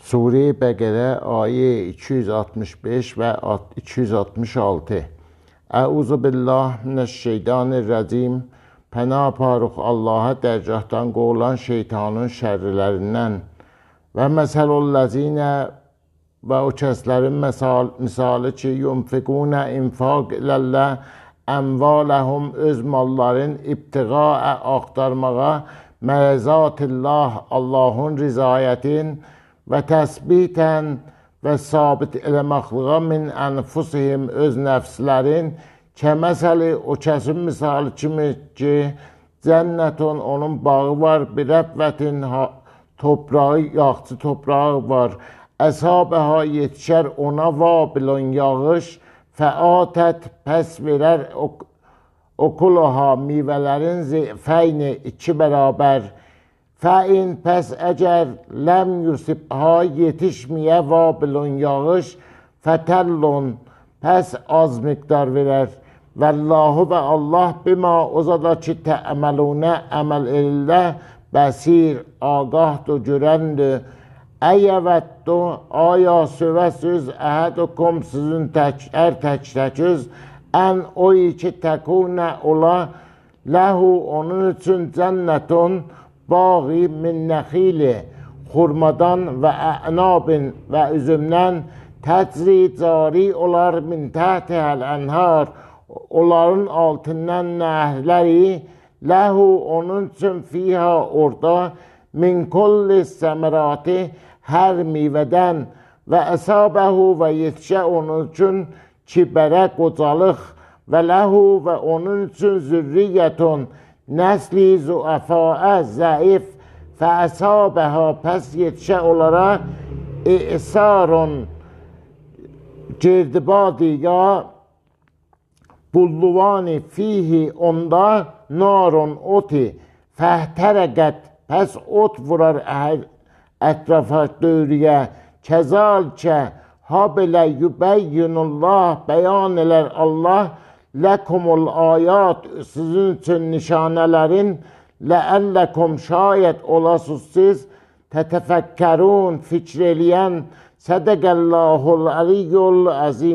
Sure-i Bəqərə ayə 265 və 266. Əuzu billah minəşşeytanirracim. Pənah aparıq Allaha dərgahdan qovulan şeytanın şərrilərindən. Və məsəlullezine və o kəslərin misalı ki, yunfiqunə infaq ilərlər əmvaləhum öz malların ibtiğaə axtarmağa mərəzatillah Allahın rizayətin və təsbitən və sabit eləməklığa min ənfusihim öz nəfslərin kəməsəli o kəsin misalı kimi ki cənnətun onun bağı var bir rəbvətin toprağı yaxçı toprağı var əsabəhə yetişər ona vabilon yağış fəatət pəs verər okulaha meyvələrin zeyfəyni 2 bərabər fəin pəs əgər ləm yusibha yetişməyə vabilon yağış fətəllon pəs az miqdar verər vəllahu və Allah bima o zada ki təəməlunə əməl edirlə bəsir ağahdır görəndir əyyəvətdu aya sövəsiz əhədukum sizin tək-təküz ən o ki təkunə ola ləhu onun üçün cənnətun bağı min nəxili xurmadan və ənabin və üzümdən təcri cari olar min təhtihəl ənhar onların altından nəhrləri ləhu onun üçün fiha orada min kulli səmərati hər meyvədən və əsabəhu və yetişə onun üçün kibərə qocalıq və ləhu və onun üçün zürriyyətun nəsli zuəfəə zəif fəəsabəhə pəs yetişə onlara isarun girdibadi ya bulluvani fihi onda narun oti fəhtərəqət pəs ot vurar ətrafa dövrüyə kəzalkə habelə yübəyyinullah bəyan elər Allah ləkumul ayat sizin üçün nişanələrin ləəlləkum şayət olasız siz tətəfəkkərun fikr eləyən sədəqəllahul əliyyul əzim.